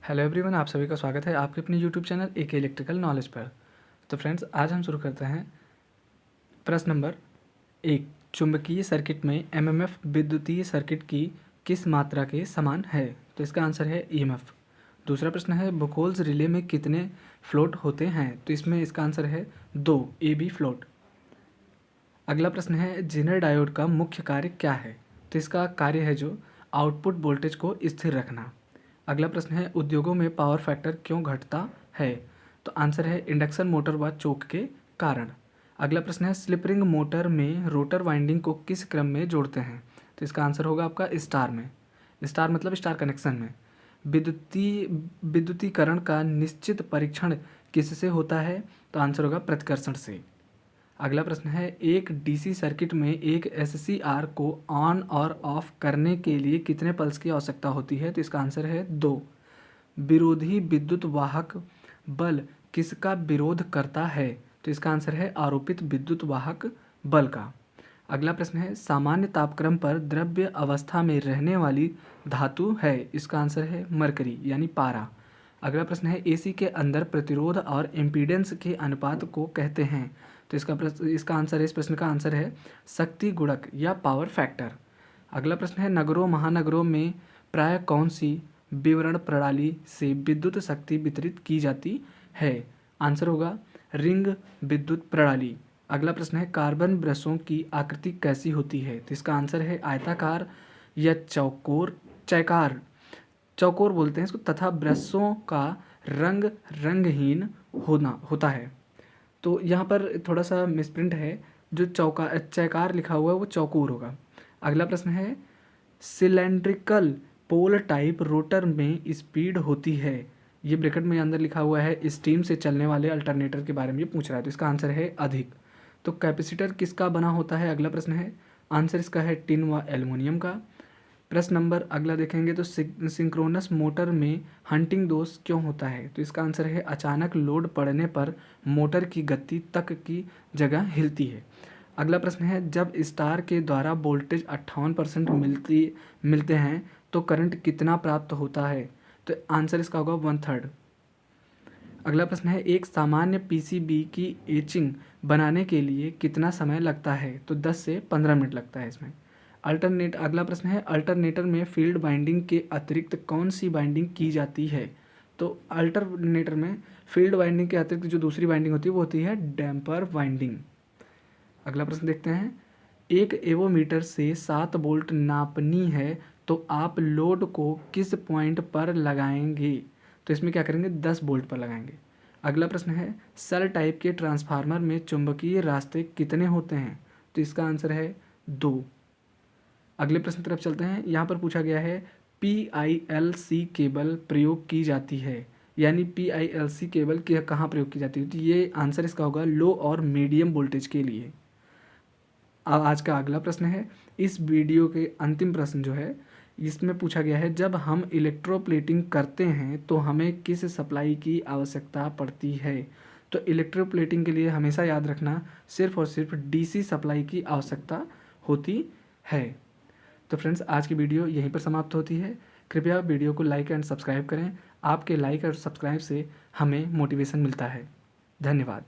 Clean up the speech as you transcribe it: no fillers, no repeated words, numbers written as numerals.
Hello everyone, आप सभी का स्वागत है आपके अपने YouTube channel AK electrical knowledge पर। तो फ्रेंड्स, आज हम शुरू करते हैं प्रश्न नंबर 1। चुंबकीय सर्किट में एमएमएफ विद्युतीय सर्किट की किस मात्रा के समान है? तो इसका आंसर है ईएमएफ। दूसरा प्रश्न है बुकोल्स रिले में कितने फ्लोट होते हैं? तो इसमें इसका आंसर है 2 AB फ्लोट। अगला प्रश्न है जेनर डायोड का मुख्य कार्य क्या है? तो इसका कार्य है जो आउटपुट वोल्टेज को स्थिर रखना। अगला प्रश्न है उद्योगों में पावर फैक्टर क्यों घटता है? तो आंसर है इंडक्शन मोटर व चोक के कारण। अगला प्रश्न है स्लिप रिंग मोटर में रोटर वाइंडिंग को किस क्रम में जोड़ते हैं? तो इसका आंसर होगा आपका स्टार में। स्टार मतलब स्टार कनेक्शन में। विद्युतीकरण का निश्चित परीक्षण किससे होता है? तो आंसर होगा प्रतिकर्षण से। अगला प्रश्न है एक डीसी सर्किट में एक एससीआर को ऑन और ऑफ करने के लिए कितने पल्स की आवश्यकता होती है? तो इसका आंसर है 2। विरोधी विद्युत वाहक बल किसका विरोध करता है? तो इसका आंसर है आरोपित विद्युत वाहक बल का। अगला प्रश्न है सामान्य तापक्रम पर द्रव्य अवस्था में रहने वाली धातु है? इसका आंसर है मरकरी यानी पारा। अगला प्रश्न है एसी के अंदर प्रतिरोध और इम्पीडेंस के अनुपात को कहते हैं? तो इसका आंसर है, इस प्रश्न का आंसर है शक्ति गुणक या पावर फैक्टर। अगला प्रश्न है नगरों महानगरों में प्राय कौन सी विवरण प्रणाली से विद्युत शक्ति वितरित की जाती है? आंसर होगा रिंग विद्युत प्रणाली। अगला प्रश्न है कार्बन ब्रशों की आकृति कैसी होती है? तो इसका आंसर है आयताकार या चौकोर चौकोर बोलते हैं इसको, तथा ब्रशों का रंग रंगहीन होता है। तो यहाँ पर थोड़ा सा मिसप्रिंट है, जो चौकार लिखा हुआ है वो चौकोर होगा। अगला प्रश्न है सिलेंड्रिकल पोल टाइप रोटर में स्पीड होती है? ये ब्रैकेट में अंदर लिखा हुआ है स्टीम से चलने वाले अल्टरनेटर के बारे में ये पूछ रहा है, तो इसका आंसर है अधिक। तो कैपेसिटर किसका बना होता है? अगला प्रश्न है आंसर इसका है टिन व एल्युमिनियम का। प्रश्न नंबर अगला देखेंगे तो सिंक्रोनस मोटर में हंटिंग दोष क्यों होता है? तो इसका आंसर है अचानक लोड पड़ने पर मोटर की गति तक की जगह हिलती है। अगला प्रश्न है जब स्टार के द्वारा वोल्टेज 58% मिलते हैं तो करंट कितना प्राप्त होता है? तो आंसर इसका होगा 1/3। अगला प्रश्न है एक सामान्य पीसीबी की एचिंग बनाने के लिए कितना समय लगता है? तो 10 से 15 मिनट लगता है इसमें। अगला प्रश्न है अल्टरनेटर में फील्ड बाइंडिंग के अतिरिक्त कौन सी बाइंडिंग की जाती है? तो अल्टरनेटर में फील्ड बाइंडिंग के अतिरिक्त जो दूसरी बाइंडिंग होती है वो होती है डैम्पर बाइंडिंग। अगला प्रश्न देखते हैं एक एवोमीटर से 7 वोल्ट नापनी है तो आप लोड को किस पॉइंट पर लगाएंगे? तो इसमें क्या करेंगे 10 वोल्ट पर लगाएंगे। अगला प्रश्न है सेल टाइप के ट्रांसफार्मर में चुंबकीय रास्ते कितने होते हैं? तो इसका आंसर है 2। अगले प्रश्न की तरफ चलते हैं। यहाँ पर पूछा गया है PILC केबल प्रयोग की जाती है, यानी PILC केबल की कहाँ प्रयोग की जाती है? तो ये आंसर इसका होगा लो और मीडियम वोल्टेज के लिए। आज का अगला प्रश्न है इस वीडियो के अंतिम प्रश्न जो है इसमें पूछा गया है जब हम इलेक्ट्रोप्लेटिंग करते हैं तो हमें किस सप्लाई की आवश्यकता पड़ती है? तो इलेक्ट्रोप्लेटिंग के लिए हमेशा याद रखना सिर्फ और सिर्फ DC सप्लाई की आवश्यकता होती है। तो फ्रेंड्स, आज की वीडियो यहीं पर समाप्त होती है। कृपया वीडियो को लाइक एंड सब्सक्राइब करें। आपके लाइक और सब्सक्राइब से हमें मोटिवेशन मिलता है। धन्यवाद।